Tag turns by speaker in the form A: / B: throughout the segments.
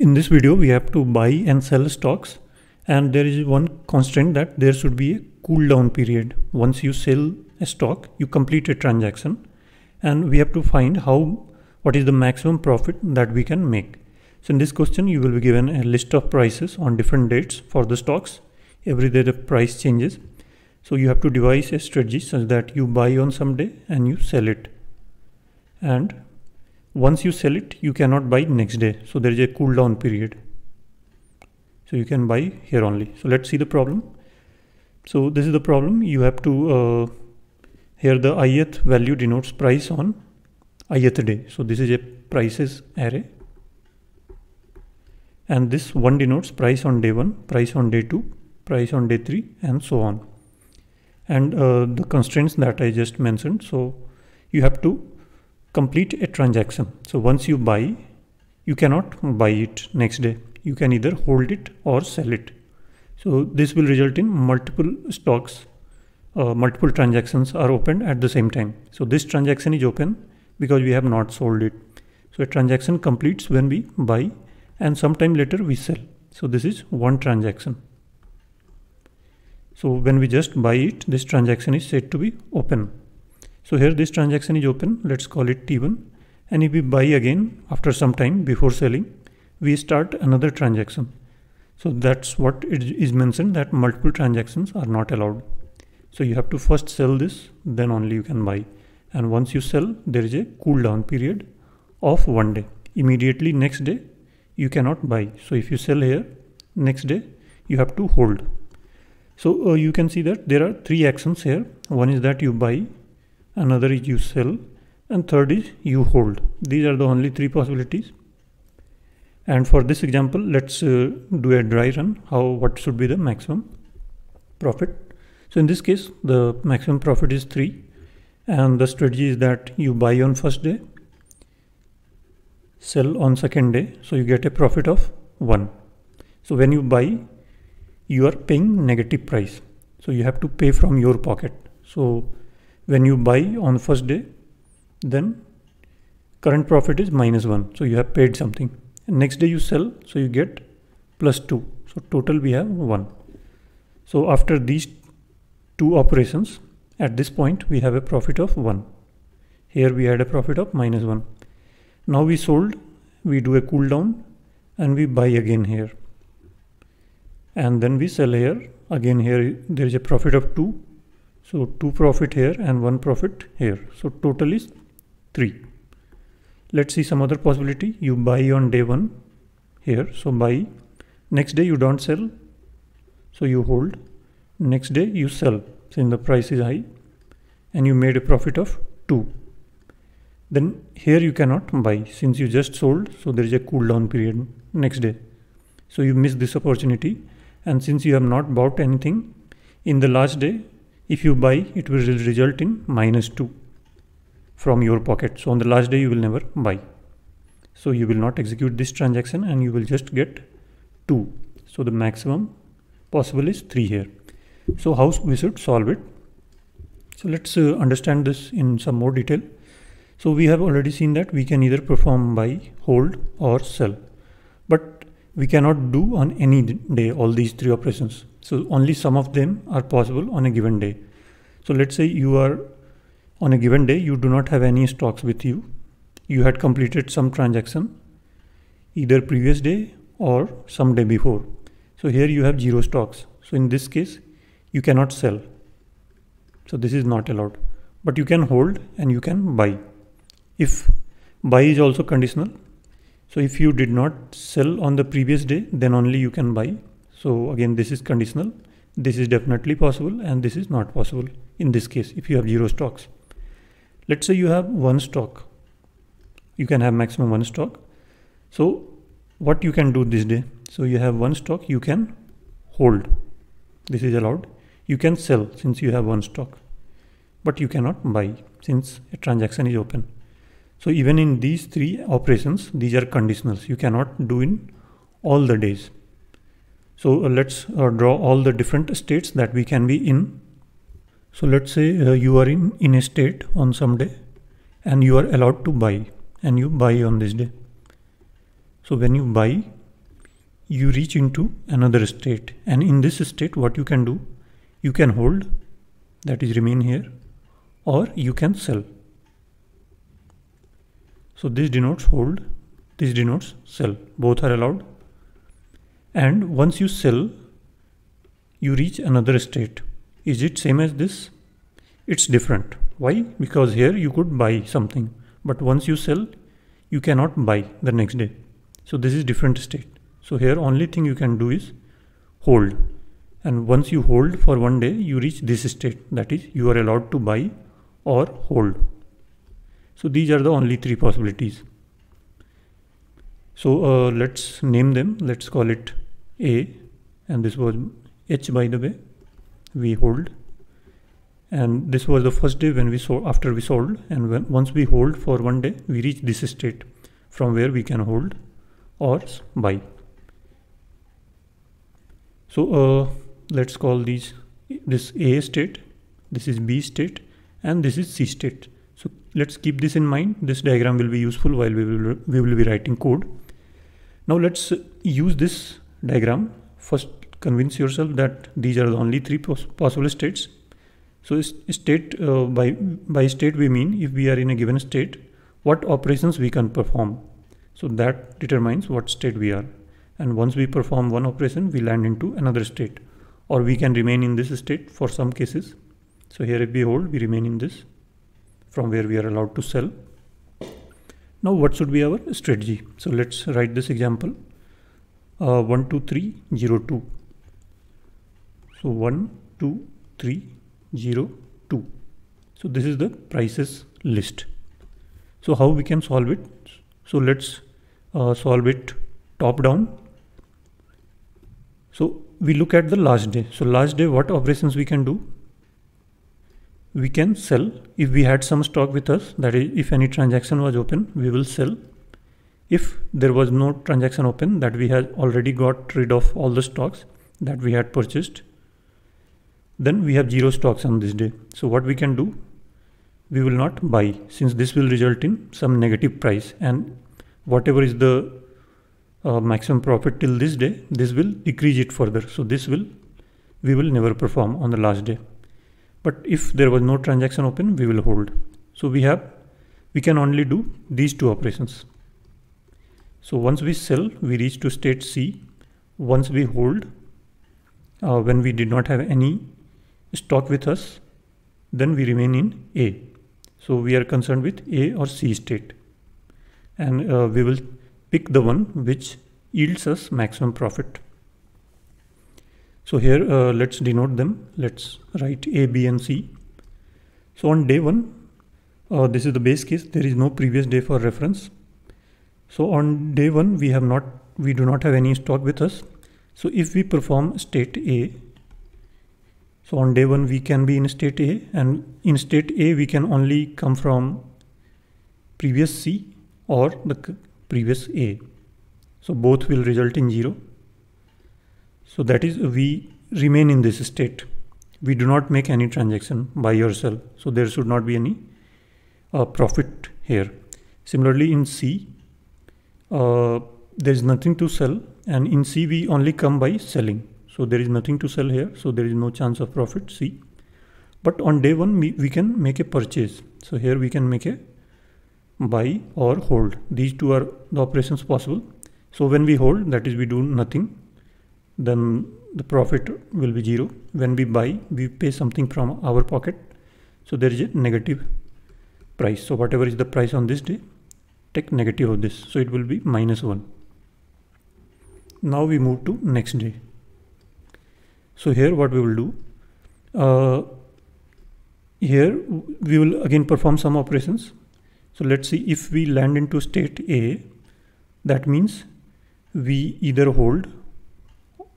A: In this video, we have to buy and sell stocks, and there is one constraint that there should be a cool down period. Once you sell a stock, you complete a transaction, and we have to find what is the maximum profit that we can make. So in this question, you will be given a list of prices on different dates for the stocks. Every day the price changes. So you have to devise a strategy such that you buy on some day and you sell it. And once you sell it, you cannot buy next day. So there is a cool down period. So you can buy here only. So let's see the problem. So this is the problem. You have to, here the ith value denotes price on ith day. So this is a prices array. And this one denotes price on day 1, price on day 2, price on day 3, and so on. And the constraints that I just mentioned. So you have to complete a transaction. So once you buy, you cannot buy it next day. You can either hold it or sell it. So this will result in multiple stocks, multiple transactions are opened at the same time. So this transaction is open because we have not sold it. So a transaction completes when we buy, and sometime later we sell. So this is one transaction. So when we just buy it, this transaction is said to be open. So here this transaction is open, let's call it T1. And if we buy again after some time before selling, we start another transaction. So that's what it is mentioned, that multiple transactions are not allowed. So you have to first sell this, then only you can buy. And once you sell, there is a cool down period of 1 day. Immediately next day, you cannot buy. So if you sell here, next day, you have to hold. So you can see that there are 3 actions here. One is that you buy, another is you sell, and third is you hold. These are the only 3 possibilities. And for this example, let's do a dry run. What should be the maximum profit? So in this case, the maximum profit is 3. And the strategy is that you buy on first day, sell on second day. So you get a profit of 1. So when you buy, you are paying negative price. So you have to pay from your pocket. So when you buy on first day, then current profit is -1. So you have paid something. And next day you sell, so you get +2. So total we have 1. So after these 2 operations, at this point we have a profit of 1. Here we had a profit of -1. Now we sold, we do a cool down, and we buy again here. And then we sell here. Again here there is a profit of 2. So 2 profit here and 1 profit here. So total is 3. Let's see some other possibility. You buy on day 1 here. So buy. Next day you don't sell. So you hold. Next day you sell since the price is high. And you made a profit of 2. Then here you cannot buy since you just sold. So there is a cool down period next day. So you miss this opportunity. And since you have not bought anything in the last day, if you buy, it will result in -2 from your pocket. So on the last day, you will never buy. So you will not execute this transaction and you will just get 2. So the maximum possible is 3 here. So how we should solve it? So let's understand this in some more detail. So we have already seen that we can either perform buy, hold, or sell. But we cannot do on any day all these 3 operations. So only some of them are possible on a given day. So let's say you are on a given day, you do not have any stocks with you. You had completed some transaction either previous day or some day before. So here you have 0 stocks. So in this case, you cannot sell. So this is not allowed. But you can hold and you can buy. If buy is also conditional. So if you did not sell on the previous day, then only you can buy. So again, this is conditional. This is definitely possible and this is not possible in this case if you have 0 stocks. Let's say you have 1 stock. You can have maximum 1 stock. So what you can do this day? So you have 1 stock, you can hold. This is allowed. You can sell since you have 1 stock. But you cannot buy since a transaction is open. So even in these 3 operations, these are conditionals. You cannot do in all the days. So let's draw all the different states that we can be in. So let's say you are in a state on some day and you are allowed to buy, and you buy on this day. So when you buy, you reach into another state, and in this state what you can do, you can hold, that is remain here, or you can sell. So this denotes hold, this denotes sell, both are allowed. And once you sell, you reach another state. Is it same as this? It's different. Why? Because here you could buy something, but once you sell, you cannot buy the next day. So this is different state. So here only thing you can do is hold. And once you hold for one day, you reach this state. That is, you are allowed to buy or hold. So these are the only three possibilities. So let's name them. Let's call it A, and this was H, by the way. We hold, and this was the first day when we sold, after we sold, and once we hold for one day, we reach this state from where we can hold or buy. So let's call this A state, this is B state, and this is C state. So let's keep this in mind. This diagram will be useful while we will be writing code. Now let's use this diagram. First, convince yourself that these are the only three possible states. So state, by state we mean if we are in a given state, what operations we can perform. So that determines what state we are. And once we perform one operation, we land into another state, or we can remain in this state for some cases. So here if we hold, we remain in this from where we are allowed to sell. Now what should be our strategy? So let's write this example. 1 2 3 0 2. So 1 2 3 0 2. So this is the prices list. So how we can solve it? So let's solve it top down. So we look at the last day. So last day, what operations we can do? We can sell if we had some stock with us, that is, if any transaction was open, we will sell. If there was no transaction open, that we had already got rid of all the stocks that we had purchased, then we have 0 stocks on this day. So what we can do? We will not buy, since this will result in some negative price, and whatever is the maximum profit till this day, this will decrease it further. So we will never perform on the last day. But if there was no transaction open, we will hold. So we can only do these two operations. So once we sell, we reach to state C. Once we hold, when we did not have any stock with us, then we remain in A. So we are concerned with A or C state, and we will pick the one which yields us maximum profit. So here let's denote them. Let's write A, B and C. So on day 1, this is the base case. There is no previous day for reference. So on day 1, we do not have any stock with us. So if we perform state A, so on day 1 we can be in state A, and in state A we can only come from previous C or the previous A. So both will result in 0. So that is, we remain in this state. We do not make any transaction buy or sell. So there should not be any profit here. Similarly in C, there is nothing to sell, and in C we only come by selling. So there is nothing to sell here. So there is no chance of profit, C. But on day 1 we can make a purchase. So here we can make a buy or hold. These two are the operations possible. So when we hold, that is, we do nothing, then the profit will be 0. When we buy, we pay something from our pocket. So there is a negative price. So whatever is the price on this day, take negative of this. So it will be -1. Now we move to next day. So here what we will do, here we will again perform some operations. So let's see, if we land into state A, that means we either hold,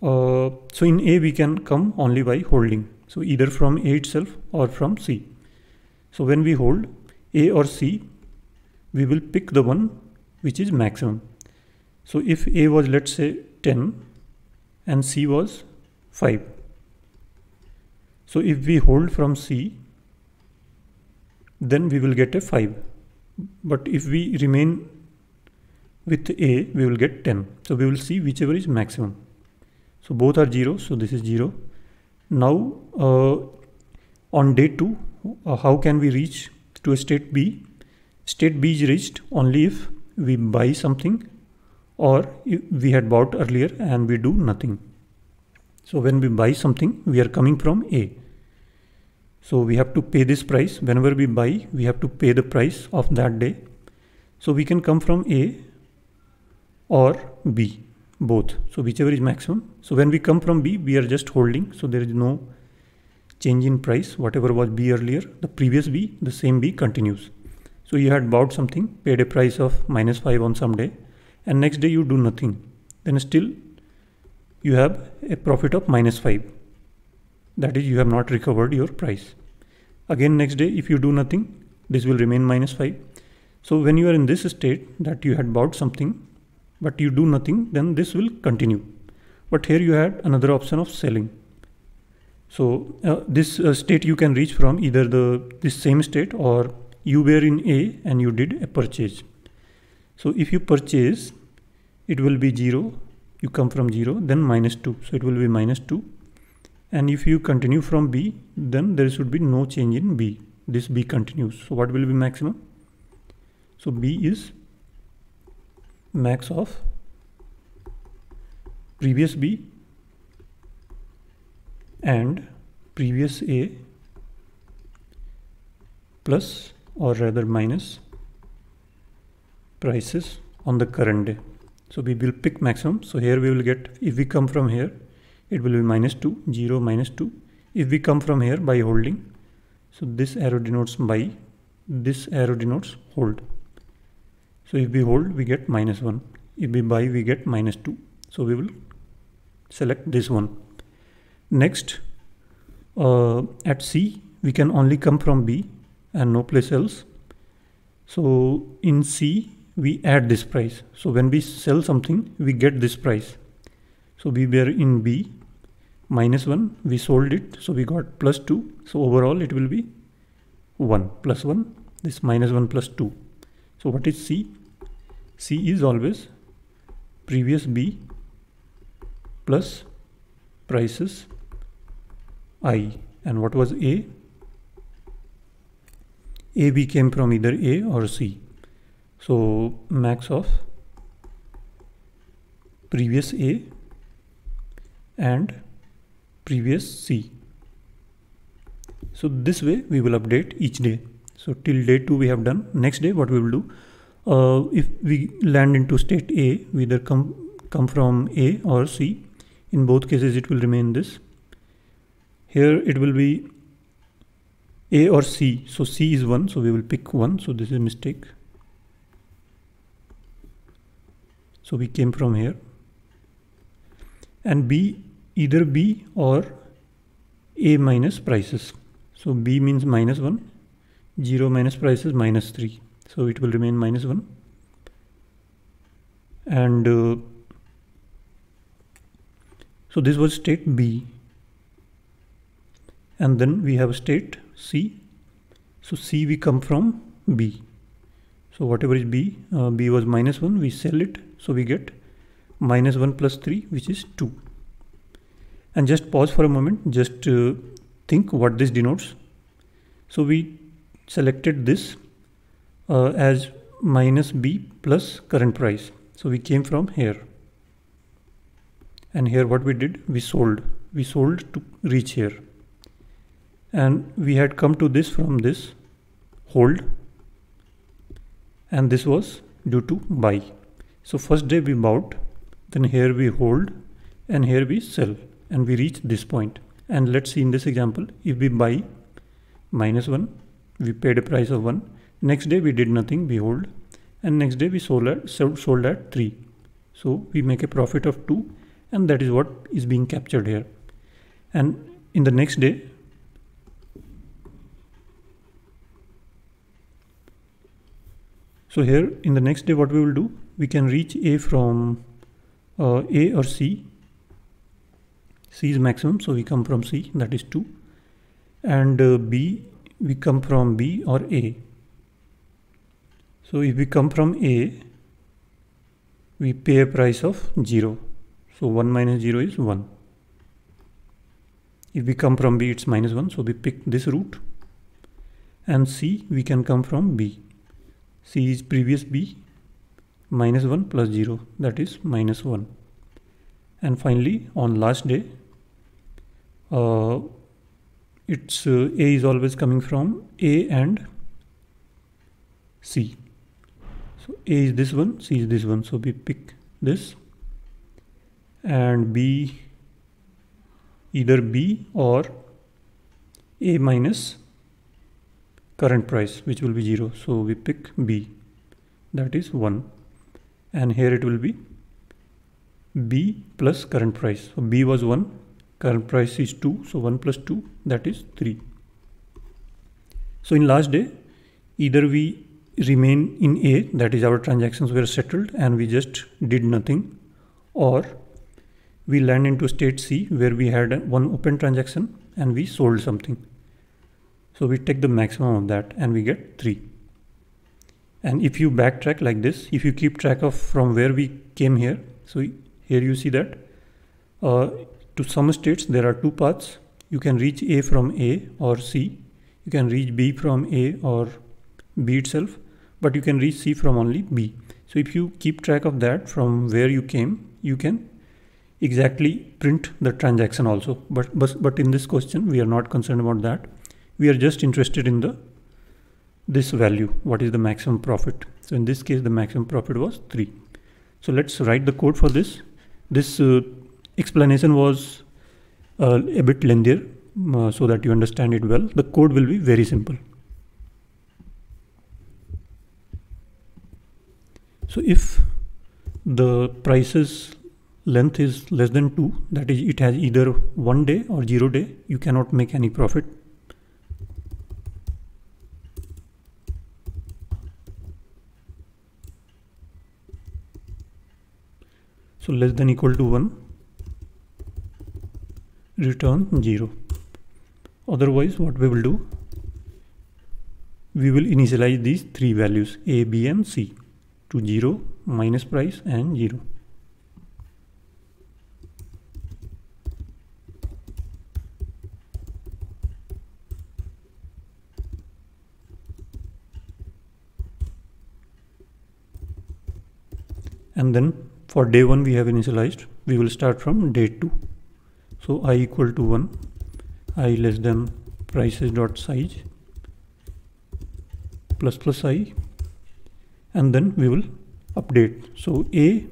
A: so in A we can come only by holding. So either from A itself or from C. So when we hold A or C, we will pick the one which is maximum. So if A was, let's say, 10 and C was 5. So if we hold from C, then we will get a 5. But if we remain with A we will get 10. So we will see whichever is maximum. So both are 0, so this is 0. Now on day 2, how can we reach to a state B? State B is reached only if we buy something or if we had bought earlier and we do nothing. So when we buy something, we are coming from A. So we have to pay this price. Whenever we buy, we have to pay the price of that day. So we can come from A or B, both. So whichever is maximum. So when we come from B, we are just holding. So there is no change in price. Whatever was B earlier, the previous B, the same B continues. So you had bought something, paid a price of -5 on some day, and next day you do nothing. Then still you have a profit of -5. That is, you have not recovered your price. Again next day, if you do nothing, this will remain -5. So when you are in this state that you had bought something, but you do nothing, then this will continue. But here you had another option of selling. So this state you can reach from either this same state, or you were in A and you did a purchase. So if you purchase, it will be 0. You come from 0, then -2. So it will be -2. And if you continue from B, then there should be no change in B. This B continues. So what will be maximum? So B is max of previous B and previous A plus, or rather minus, prices on the current day. So we will pick maximum. So here we will get, if we come from here, it will be -2, 0, -2. If we come from here by holding, so this arrow denotes buy, this arrow denotes hold. So if we hold, we get -1. If we buy, we get -2. So we will select this one. Next, at C, we can only come from B and no place else. So in C, we add this price. So when we sell something, we get this price. So we were in B, -1, we sold it, so we got +2. So overall it will be 1 plus 1, this -1 plus 2. So what is C? C is always previous B plus prices I. And what was A? A, we came from either A or C. So max of previous A and previous C. So this way we will update each day. So till day 2 we have done. Next day what we will do, if we land into state A, we either come from A or C. In both cases it will remain this. Here it will be A or C. So C is 1, so we will pick 1. So this is a mistake. So we came from here. And B, either B or A minus prices. So B means -1, 0 minus prices -3. So it will remain -1. And so this was state B. And then we have state C. So C, we come from B. So whatever is B, B was -1, we sell it. So we get -1 plus 3, which is 2. And just pause for a moment, just think what this denotes. So we selected this as -B plus current price. So we came from here. And here what we did, we sold. We sold to reach here. And we had come to this from this hold, and this was due to buy. So first day we bought, then here we hold, and here we sell, and we reach this point. And let's see in this example, if we buy -1, we paid a price of 1. Next day we did nothing, we hold, and next day we sold at 3. So we make a profit of 2, and that is what is being captured here. And in the next day, so here in the next day what we will do, we can reach A from A or C. C is maximum, so we come from C, that is 2. And B, we come from B or A. So if we come from A, we pay a price of 0. So 1 minus 0 is 1. If we come from B, it's minus 1. So we pick this route. And C, we can come from B. C is previous B, minus 1 plus 0, that is minus 1. And finally, on last day, A is always coming from A and C. So A is this one, C is this one. So we pick this, and B, either B or A minus current price, which will be 0. So we pick B, that is 1. And here it will be B plus current price. So B was 1, current price is 2. So 1 plus 2, that is 3. So in last day, either we remain in A, that is our transactions were settled and we just did nothing, or we land into state C where we had one open transaction and we sold something. So we take the maximum of that and we get 3. And if you backtrack like this, if you keep track of from where we came here, so here you see that to some states there are 2 paths. You can reach A from A or C. You can reach B from A or B itself, but you can reach C from only B. So if you keep track of that from where you came, you can exactly print the transaction also. But in this question, we are not concerned about that. We are just interested in this value. What is the maximum profit? So in this case, the maximum profit was 3. So let's write the code for this. This explanation was a bit lengthier so that you understand it well. The code will be very simple. So if the price's length is less than 2, that is it has either 1 day or 0 day, you cannot make any profit. So less than equal to 1, return 0. Otherwise, what we will do, we will initialize these 3 values A, B and C to 0, minus price and 0. And then for day 1 we have initialized, we will start from day 2. So I equal to 1, I less than prices dot size plus plus I, and then we will update. So A,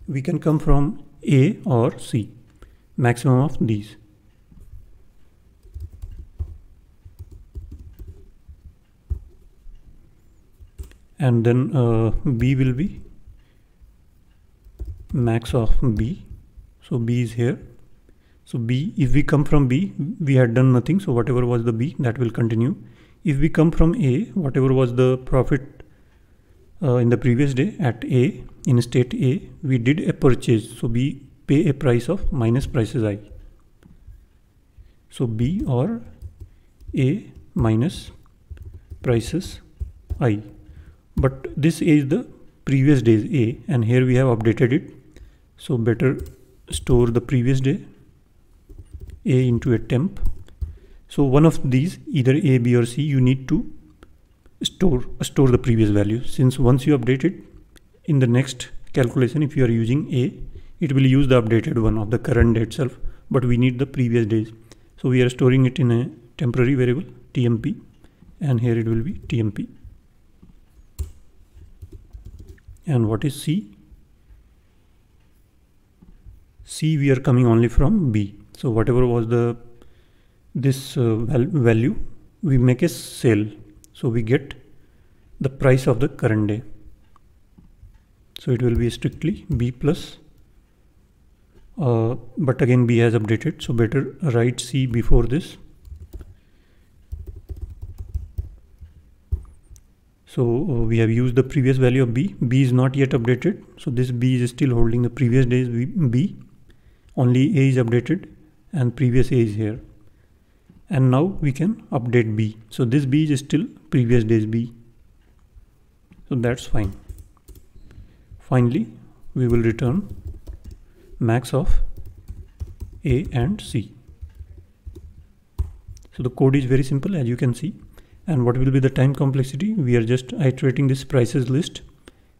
A: we can come from A or C, maximum of these. And then B will be max of B. So B is here. So B, if we come from B, we had done nothing. So whatever was the B, that will continue. If we come from A, whatever was the profit in the previous day at A, in state A, we did a purchase. So B pay a price of minus prices I. So B or A minus prices I. But this is the previous day's A, and here we have updated it. So better store the previous day A into a temp. So one of these, either A, B or C, you need to store the previous value, since once you update it in the next calculation, if you are using A, it will use the updated one of the current day itself, but we need the previous days. So we are storing it in a temporary variable TMP, and here it will be TMP. And what is C? C, we are coming only from B. So whatever was this value, we make a sale. So we get the price of the current day. So it will be strictly B plus, but again B has updated. So better write C before this. So we have used the previous value of B. B is not yet updated. So this B is still holding the previous day's B. Only A is updated and previous A is here. And now we can update B. So this B is still previous day's B. So that's fine. finally we will return max of A and C. So the code is very simple, as you can see. And what will be the time complexity? We are just iterating this prices list,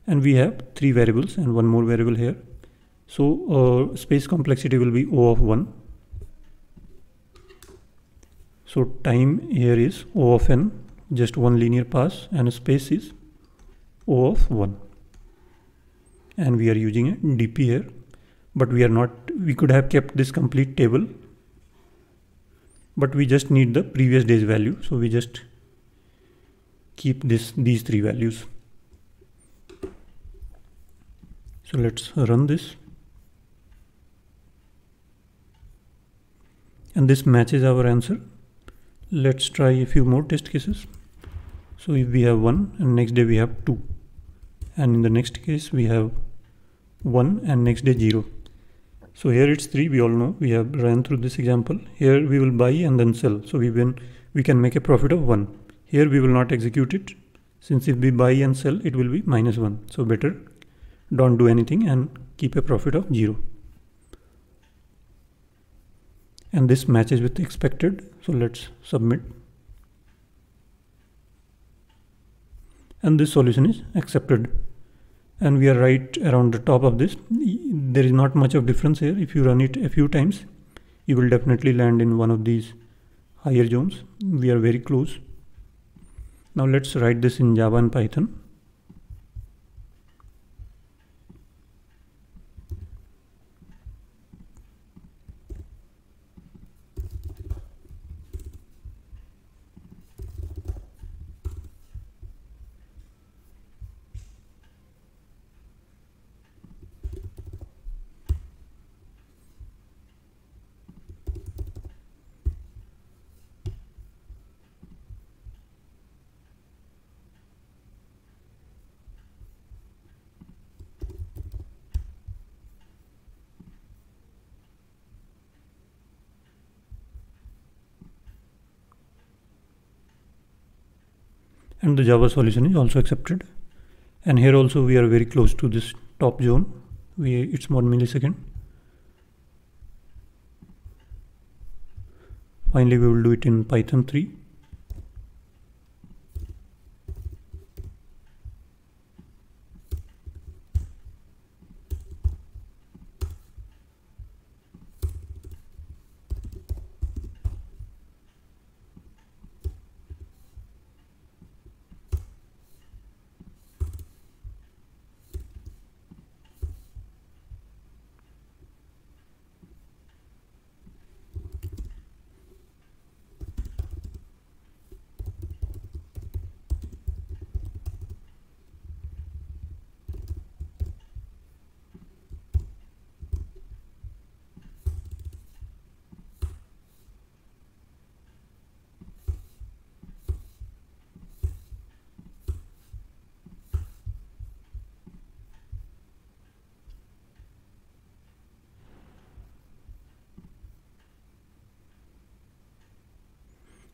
A: and we have 3 variables and 1 more variable here. So space complexity will be O of 1. So time here is O of n, just 1 linear pass, and space is O of 1. And we are using a DP here, but we are not, we could have kept this complete table, but we just need the previous day's value. So we just keep these 3 values. So let's run this. And this matches our answer. Let's try a few more test cases. So if we have 1 and next day we have 2, and in the next case we have 1 and next day 0. So here it's 3, we all know, we have ran through this example. Here we will buy and then sell. So we can make a profit of 1. Here we will not execute it, since if we buy and sell, it will be -1. So better don't do anything and keep a profit of 0. And this matches with expected. So let's submit. And this solution is accepted. And we are right around the top of this. There is not much of difference here. If you run it a few times, you will definitely land in one of these higher zones. We are very close. Now let's write this in Java and Python. And the Java solution is also accepted. And here also we are very close to this top zone. It's 1 millisecond. Finally we will do it in Python 3.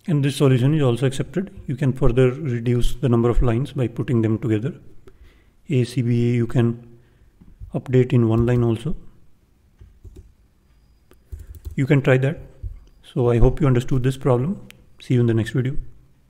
A: And this solution is also accepted. You can further reduce the number of lines by putting them together. ACBA you can update in 1 line also. You can try that. So I hope you understood this problem. See you in the next video.